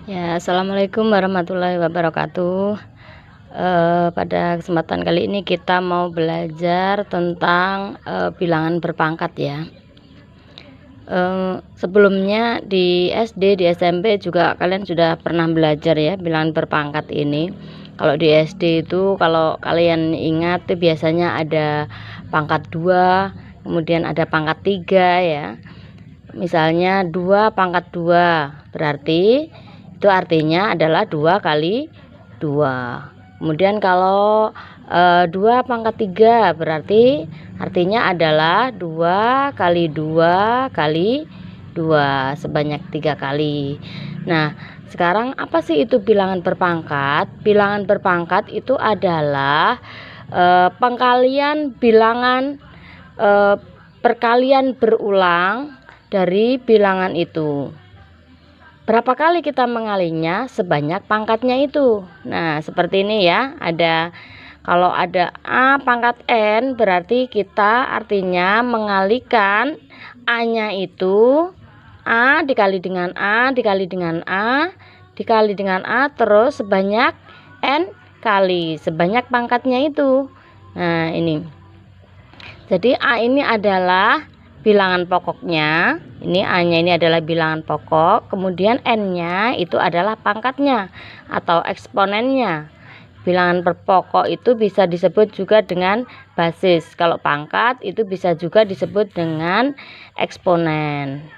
Ya, assalamualaikum warahmatullahi wabarakatuh. Pada kesempatan kali ini kita mau belajar tentang bilangan berpangkat ya. Sebelumnya di SD, di SMP juga kalian sudah pernah belajar ya bilangan berpangkat ini. Kalau di SD itu, kalau kalian ingat itu biasanya ada pangkat 2, kemudian ada pangkat 3 ya. Misalnya 2 pangkat 2 berarti itu artinya adalah 2 kali 2. Kemudian kalau 2 pangkat 3 berarti artinya adalah 2 kali 2 kali 2 sebanyak 3 kali. Nah, sekarang apa sih itu bilangan berpangkat? Bilangan berpangkat itu adalah pengkalian bilangan perkalian berulang dari bilangan itu. Berapa kali kita mengalinya? Sebanyak pangkatnya itu. Nah, seperti ini ya. Kalau ada A pangkat N berarti kita artinya mengalikan A-nya itu A dikali dengan A dikali dengan A dikali dengan A terus sebanyak N kali sebanyak pangkatnya itu. Nah, ini. Jadi A ini adalah bilangan pokoknya, ini A-nya ini adalah bilangan pokok, kemudian N-nya itu adalah pangkatnya atau eksponennya. Bilangan pokok itu bisa disebut juga dengan basis. Kalau pangkat itu bisa juga disebut dengan eksponen.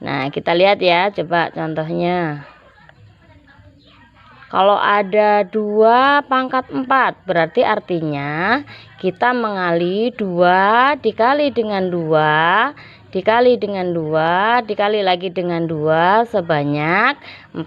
Nah, kita lihat ya, coba contohnya. Kalau ada 2 pangkat 4 berarti artinya kita mengali 2 dikali dengan 2 dikali dengan 2 dikali lagi dengan 2 sebanyak 4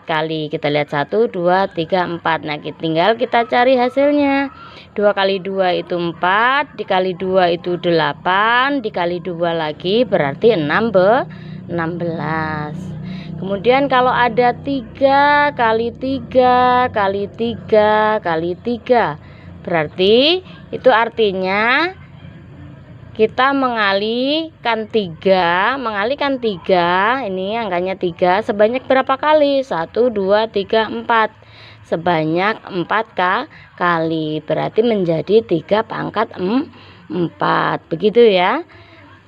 kali. Kita lihat 1, 2, 3, 4. Nah, tinggal kita cari hasilnya. 2 kali 2 itu 4, dikali 2 itu 8, dikali 2 lagi berarti 16. Kemudian kalau ada 3 kali 3 kali 3 kali 3 berarti itu artinya kita mengalihkan 3 ini angkanya 3 sebanyak berapa kali? 1, 2, 3, 4 sebanyak 4 kali berarti menjadi 3 pangkat 4 begitu ya.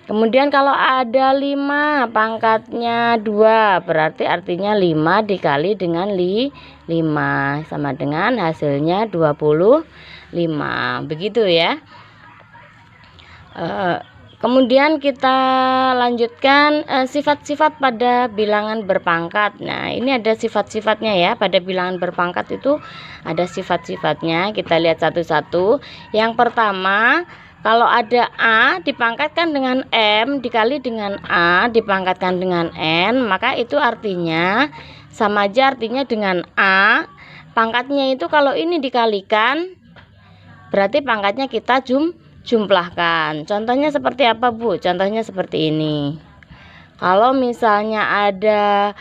Kemudian kalau ada 5 pangkatnya 2 berarti artinya 5 dikali dengan 5 sama dengan hasilnya 25 begitu ya. Kemudian kita lanjutkan sifat-sifat pada bilangan berpangkat. Nah, ini ada sifat-sifatnya ya. Pada bilangan berpangkat itu ada sifat-sifatnya. Kita lihat satu-satu. Yang pertama, kalau ada A dipangkatkan dengan M dikali dengan A dipangkatkan dengan N, maka itu artinya sama aja artinya dengan A. Pangkatnya itu kalau ini dikalikan berarti pangkatnya kita jumlahkan. Contohnya seperti apa, Bu? Contohnya seperti ini. Kalau misalnya ada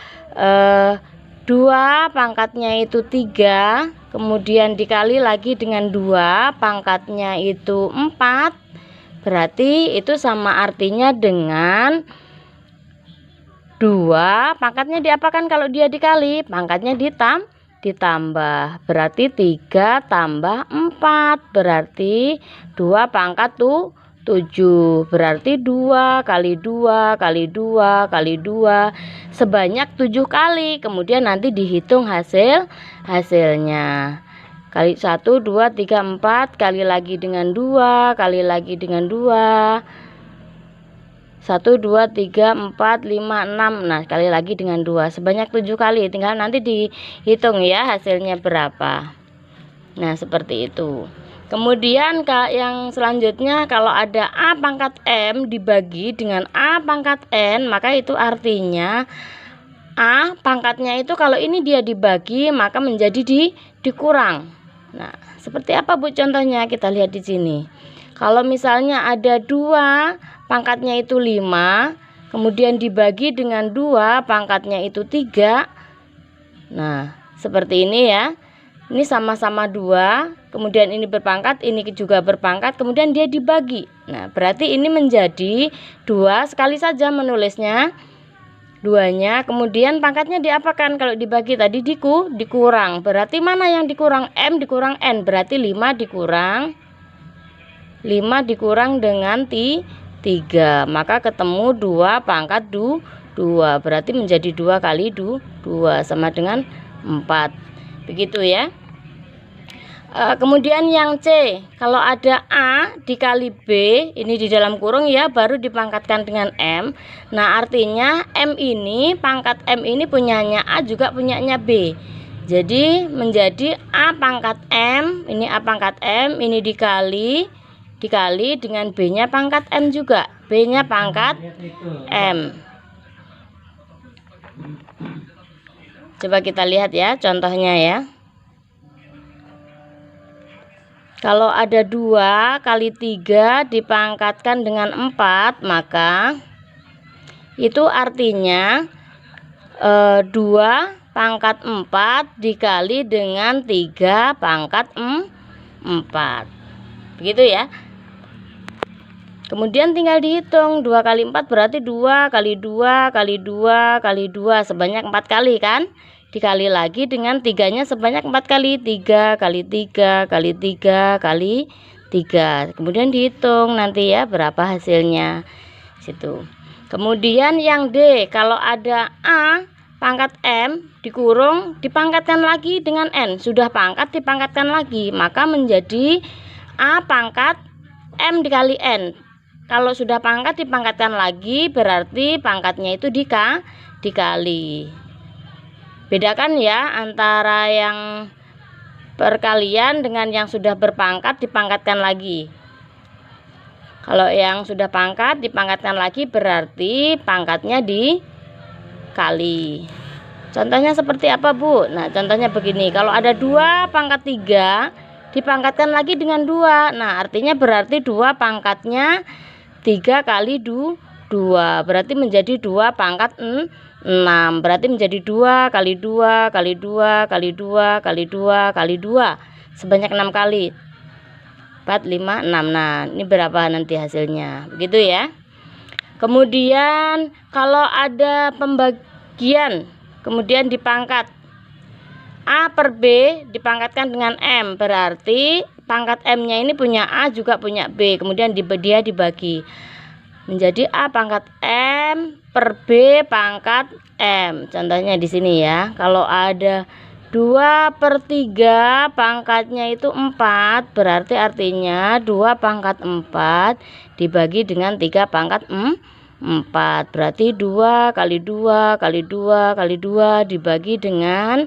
2 pangkatnya itu 3, kemudian dikali lagi dengan 2 pangkatnya itu 4, berarti itu sama artinya dengan 2 pangkatnya diapakan kalau dia dikali? Pangkatnya ditambah, berarti 3 tambah 4 berarti 2 pangkat 7, berarti 2 kali 2 kali 2 kali 2 sebanyak 7 kali. Kemudian nanti dihitung hasilnya. Kali 1, 2, 3, 4 kali lagi dengan 2 kali lagi dengan 2 1, 2, 3, 4, 5, 6. Nah, kali lagi dengan 2 sebanyak 7 kali. Tinggal nanti dihitung ya hasilnya berapa. Nah, seperti itu. Kemudian yang selanjutnya kalau ada A pangkat M dibagi dengan A pangkat N, maka itu artinya A pangkatnya itu kalau ini dia dibagi maka menjadi dikurang. Nah, seperti apa Bu contohnya? Kita lihat di sini. Kalau misalnya ada 2 pangkatnya itu 5, kemudian dibagi dengan 2 pangkatnya itu 3. Nah, seperti ini ya. Ini sama-sama 2, kemudian ini berpangkat, ini juga berpangkat, kemudian dia dibagi. Nah, berarti ini menjadi 2 sekali saja menulisnya. 2-nya, kemudian pangkatnya diapakan? Kalau dibagi tadi dikurang, berarti mana yang dikurang? M dikurang N, berarti 5 dikurang dengan 3, maka ketemu 2 pangkat 2, berarti menjadi 2 kali 2 sama dengan 4, begitu ya. Kemudian yang C, kalau ada A dikali B, ini di dalam kurung ya, baru dipangkatkan dengan M. Nah, artinya M ini, pangkat M ini punyanya A juga punyanya B. Jadi menjadi A pangkat M, ini A pangkat M, ini dikali dengan B-nya pangkat M juga. B-nya pangkat M. Coba kita lihat ya contohnya ya. Kalau ada 2 kali 3 dipangkatkan dengan 4, maka itu artinya 2 pangkat 4 dikali dengan 3 pangkat 4. Begitu ya. Kemudian tinggal dihitung, 2 kali 4 berarti 2 kali 2 kali 2 kali 2 sebanyak 4 kali kan. Dikali lagi dengan 3-nya sebanyak 4 kali, 3 kali 3 kali 3 kali 3. Kemudian dihitung nanti ya berapa hasilnya. Situ. Kemudian yang D, kalau ada A pangkat M dikurung dipangkatkan lagi dengan N, sudah pangkat dipangkatkan lagi, maka menjadi A pangkat M dikali N. Kalau sudah pangkat dipangkatkan lagi, berarti pangkatnya itu dikali. Bedakan ya antara yang perkalian dengan yang sudah berpangkat dipangkatkan lagi. Kalau yang sudah pangkat dipangkatkan lagi, berarti pangkatnya dikali. Contohnya seperti apa, Bu? Nah, contohnya begini. Kalau ada 2 pangkat 3 dipangkatkan lagi dengan 2. Nah, artinya berarti 2 pangkatnya 3 kali 2. Berarti menjadi 2 pangkat 6. Berarti menjadi 2 kali 2 kali 2 kali 2 kali 2 kali 2 sebanyak 6 kali. 4, 5, 6. Nah, ini berapa nanti hasilnya? Begitu ya. Kemudian kalau ada pembagian, kemudian dipangkat A per B dipangkatkan dengan M, berarti pangkat M-nya ini punya A juga punya B, kemudian dia dibagi menjadi A pangkat M per B pangkat M. Contohnya di sini ya. Kalau ada 2/3 pangkatnya itu 4, berarti artinya 2 pangkat 4 dibagi dengan 3 pangkat 4. Berarti 2 kali 2 kali 2 kali 2 dibagi dengan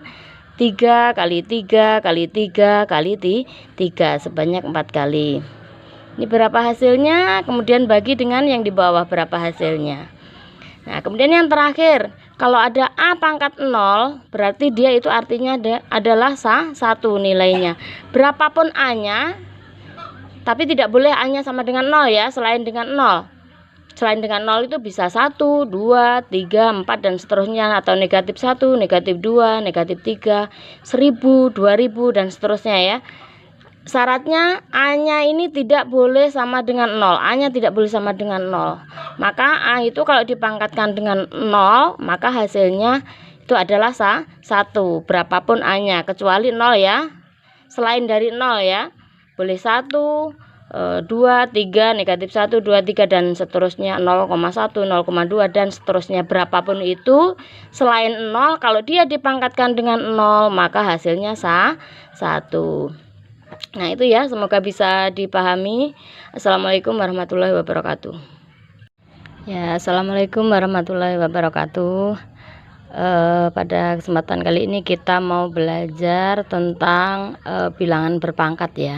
3 kali 3 kali 3 kali 3 sebanyak 4 kali. Ini berapa hasilnya? Kemudian bagi dengan yang di bawah berapa hasilnya. Nah, kemudian yang terakhir, kalau ada A pangkat 0, berarti dia itu artinya adalah 1 nilainya. Berapapun A-nya, tapi tidak boleh A-nya sama dengan 0 ya, selain dengan 0. Selain dengan 0 itu bisa 1, 2, 3, 4 dan seterusnya, atau negatif 1, negatif 2, negatif 3, 1000, 2000 dan seterusnya ya. Syaratnya A-nya ini tidak boleh sama dengan 0. A-nya tidak boleh sama dengan 0. Maka A itu kalau dipangkatkan dengan 0, maka hasilnya itu adalah 1. Berapapun A-nya, kecuali 0 ya. Selain dari 0 ya. Boleh 1, 2, 3, negatif 1, 2, 3 dan seterusnya, 0,1, 0,2 dan seterusnya. Berapapun itu selain 0, kalau dia dipangkatkan dengan 0, maka hasilnya 1. Nah, itu ya, semoga bisa dipahami. Assalamualaikum warahmatullahi wabarakatuh. Ya, assalamualaikum warahmatullahi wabarakatuh. Pada kesempatan kali ini kita mau belajar tentang bilangan berpangkat ya.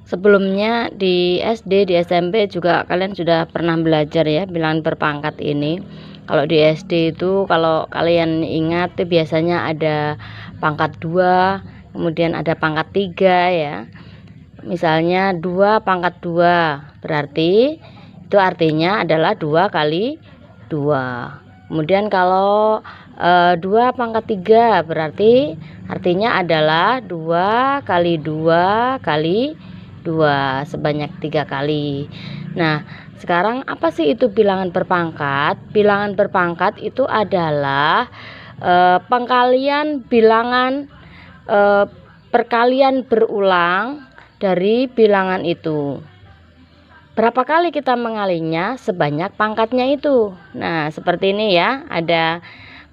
Sebelumnya di SD, di SMP juga kalian sudah pernah belajar ya bilangan berpangkat ini. Kalau di SD itu, kalau kalian ingat itu biasanya ada pangkat 2, kemudian ada pangkat 3 ya. Misalnya 2 pangkat 2, berarti itu artinya adalah 2 kali 2. Kemudian kalau 2 pangkat 3, berarti artinya adalah 2 kali 2 kali 2 sebanyak 3 kali. Nah, Sekarang apa sih itu bilangan berpangkat? Bilangan berpangkat itu adalah pengkalian bilangan perkalian berulang dari bilangan itu. Berapa kali kita mengalinya sebanyak pangkatnya itu. Nah, seperti ini ya.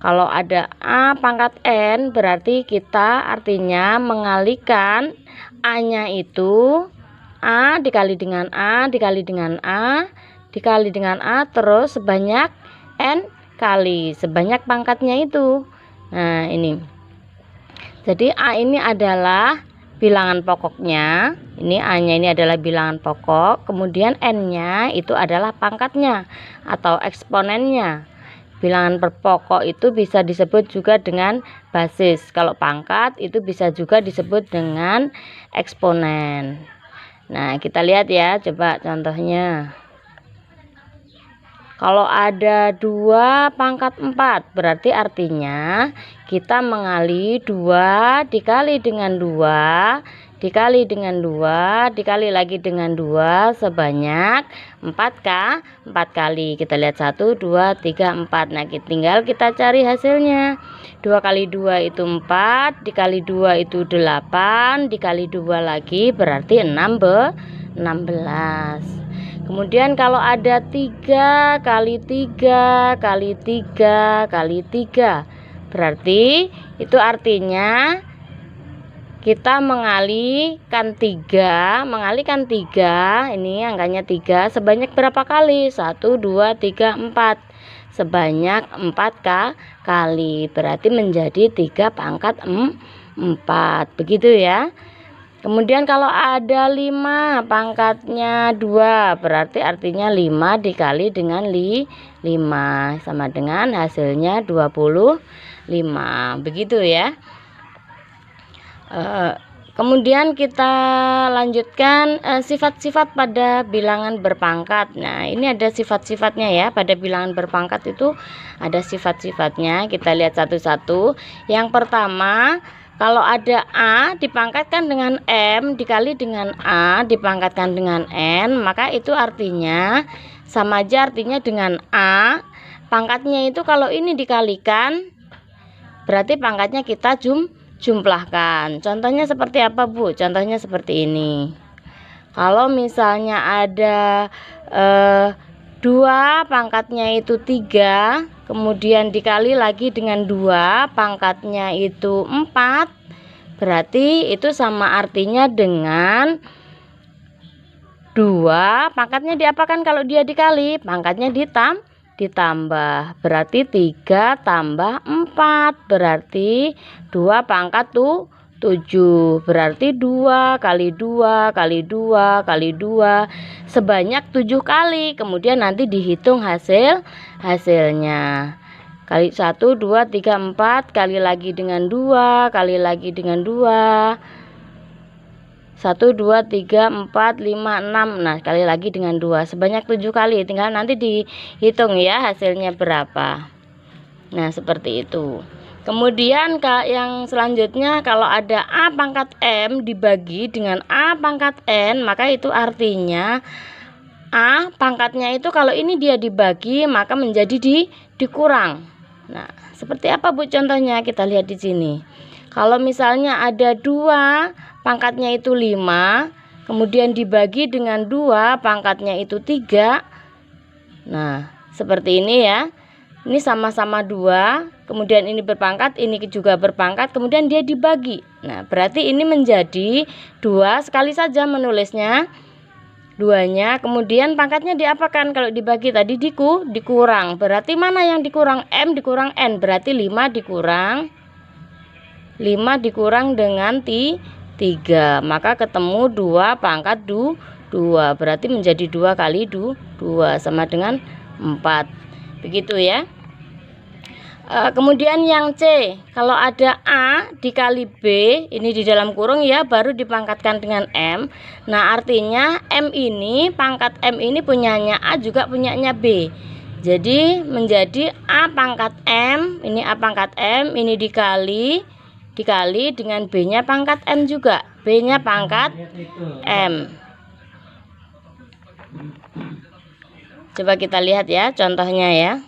Kalau ada A pangkat N, berarti kita artinya mengalikan A-nya itu A dikali dengan A dikali dengan A dikali dengan A terus sebanyak N kali sebanyak pangkatnya itu. Nah, ini. Jadi A ini adalah bilangan pokoknya. Ini A-nya ini adalah bilangan pokok, kemudian N-nya itu adalah pangkatnya atau eksponennya. Bilangan berpokok itu bisa disebut juga dengan basis. Kalau pangkat itu bisa juga disebut dengan eksponen. Nah, kita lihat ya, coba contohnya. Kalau ada 2 pangkat 4, berarti artinya kita mengali 2 dikali dengan 2 dikali dengan 2 dikali lagi dengan 2 sebanyak 4 kali. Kita lihat 1, 2, 3, 4. Nah, tinggal kita cari hasilnya. 2 kali 2 itu 4, dikali 2 itu 8, dikali 2 lagi berarti 16. Kemudian kalau ada 3 kali 3 kali 3 kali 3, berarti itu artinya kita mengalihkan 3, ini angkanya 3 sebanyak berapa kali? 1, 2, 3, 4. Sebanyak 4 kali, berarti menjadi 3 pangkat 4. Begitu ya. Kemudian kalau ada 5 pangkatnya 2, berarti artinya 5 dikali dengan 5 sama dengan hasilnya 25. Begitu ya. Kemudian kita lanjutkan sifat-sifat pada bilangan berpangkat. Nah, ini ada sifat-sifatnya ya. Pada bilangan berpangkat itu ada sifat-sifatnya. Kita lihat satu-satu. Yang pertama, kalau ada A dipangkatkan dengan M dikali dengan A dipangkatkan dengan N, maka itu artinya sama aja artinya dengan A. Pangkatnya itu kalau ini dikalikan, berarti pangkatnya kita jumlahkan. Contohnya seperti apa, Bu? Contohnya seperti ini. Kalau misalnya ada 2 pangkatnya itu 3, kemudian dikali lagi dengan 2 pangkatnya itu 4, berarti itu sama artinya dengan 2 pangkatnya diapakan kalau dia dikali? Pangkatnya ditambah, berarti 3 tambah 4, berarti 2 pangkat 7, berarti 2 kali 2 kali 2 kali 2 sebanyak 7 kali. Kemudian nanti dihitung hasilnya. Kali 1, 2, 3, 4, kali lagi dengan 2, kali lagi dengan 2. 1, 2, 3, 4, 5, 6. Nah, kali lagi dengan 2 sebanyak 7 kali. Tinggal nanti dihitung ya hasilnya berapa. Nah, seperti itu. Kemudian yang selanjutnya, kalau ada A pangkat M dibagi dengan A pangkat N, maka itu artinya A pangkatnya itu kalau ini dia dibagi maka menjadi dikurang. Nah, seperti apa, Bu, contohnya? Kita lihat di sini. Kalau misalnya ada 2 pangkatnya itu 5, kemudian dibagi dengan 2 pangkatnya itu 3. Nah, seperti ini ya. Ini sama-sama 2, kemudian ini berpangkat, ini juga berpangkat, kemudian dia dibagi. Nah, berarti ini menjadi 2 sekali saja menulisnya. 2-nya, kemudian pangkatnya diapakan kalau dibagi tadi? Dikurang. Berarti mana yang dikurang? M dikurang N, berarti 5 dikurang dengan 3, maka ketemu 2 pangkat 2, berarti menjadi 2 kali 2 sama dengan 4. Begitu ya. Kemudian yang C, kalau ada A dikali B, ini di dalam kurung ya, baru dipangkatkan dengan M. Nah, artinya M ini, pangkat M ini punyanya A juga punyanya B. Jadi menjadi A pangkat M, ini A pangkat M, ini dikali dengan B-nya pangkat M juga. B-nya pangkat M. Coba kita lihat ya contohnya ya.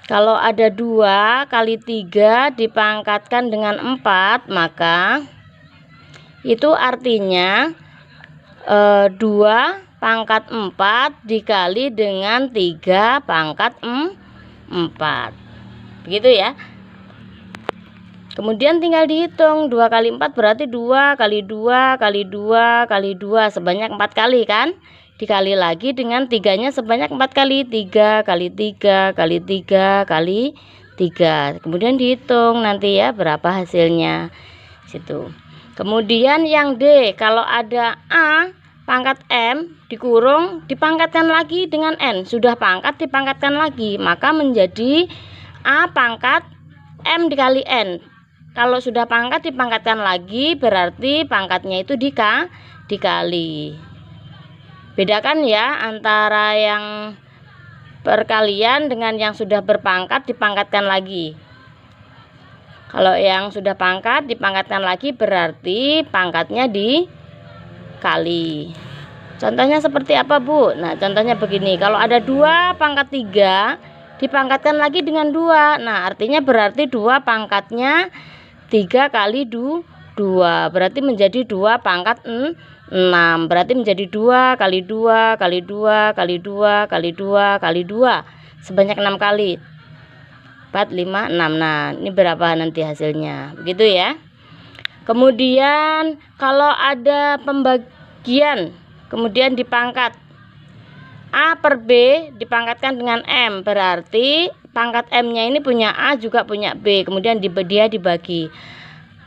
Kalau ada 2 kali 3 dipangkatkan dengan 4, maka itu artinya 2 pangkat 4 dikali dengan 3 pangkat 4. Begitu ya. Kemudian tinggal dihitung 2 kali 4 berarti 2 kali 2 kali 2 kali 2 sebanyak 4 kali kan. Dikali lagi dengan 3-nya sebanyak 4 kali. 3 kali 3 kali 3 kali 3. Kemudian dihitung nanti ya berapa hasilnya. Situ. Kemudian yang D, kalau ada A pangkat M dikurung dipangkatkan lagi dengan N. Sudah pangkat dipangkatkan lagi, maka menjadi A pangkat M dikali N. Kalau sudah pangkat dipangkatkan lagi berarti pangkatnya itu dikali. Bedakan ya antara yang perkalian dengan yang sudah berpangkat dipangkatkan lagi. Kalau yang sudah pangkat dipangkatkan lagi berarti pangkatnya dikali. Contohnya seperti apa, Bu? Nah, contohnya begini. Kalau ada 2 pangkat 3 dipangkatkan lagi dengan 2. Nah, artinya berarti 2 pangkatnya 3 kali 2. Berarti menjadi 2 pangkat 6. Berarti menjadi 2 kali 2 kali 2 kali 2 kali 2 kali 2 sebanyak 6 kali. 4, 5, 6. Nah, ini berapa nanti hasilnya? Begitu ya. Kemudian kalau ada pembagian kemudian dipangkat A per B dipangkatkan dengan M, berarti pangkat M-nya ini punya A juga punya B, kemudian dia dibagi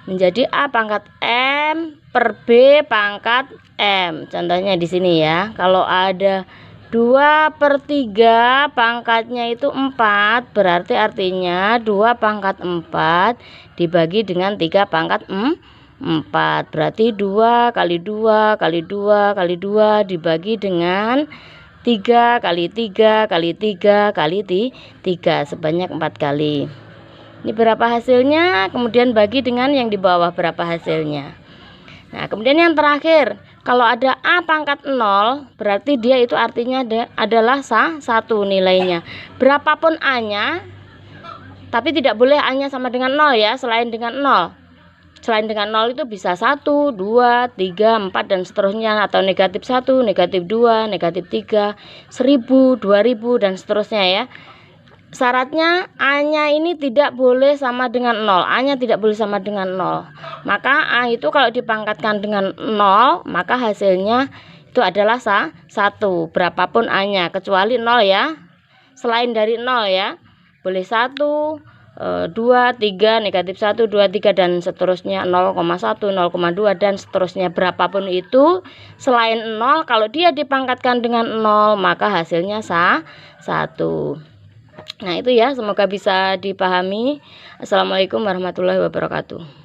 menjadi A pangkat M per B pangkat M. Contohnya di sini ya. Kalau ada 2 per 3 pangkatnya itu 4, berarti artinya 2 pangkat 4 dibagi dengan 3 pangkat 4. Berarti 2 kali 2 kali 2 kali 2 dibagi dengan 3 kali 3 kali 3 kali 3 sebanyak 4 kali. Ini berapa hasilnya? Kemudian bagi dengan yang di bawah berapa hasilnya. Nah, kemudian yang terakhir, kalau ada A pangkat 0, berarti dia itu artinya adalah 1 nilainya. Berapapun A-nya, tapi tidak boleh A-nya sama dengan 0 ya, selain dengan 0. Selain dengan 0 itu bisa 1, 2, 3, 4 dan seterusnya, atau negatif 1, negatif 2, negatif 3, 1000, 2000 dan seterusnya ya. Syaratnya A-nya ini tidak boleh sama dengan 0. A-nya tidak boleh sama dengan 0. Maka A itu kalau dipangkatkan dengan 0, maka hasilnya itu adalah 1. Berapapun A-nya, kecuali 0 ya. Selain dari 0 ya. Boleh 1, 2, 3, negatif 1, 2, 3 dan seterusnya, 0,1, 0,2 dan seterusnya. Berapapun itu selain 0, kalau dia dipangkatkan dengan 0, maka hasilnya 1. Nah, itu ya, semoga bisa dipahami. Assalamualaikum warahmatullahi wabarakatuh.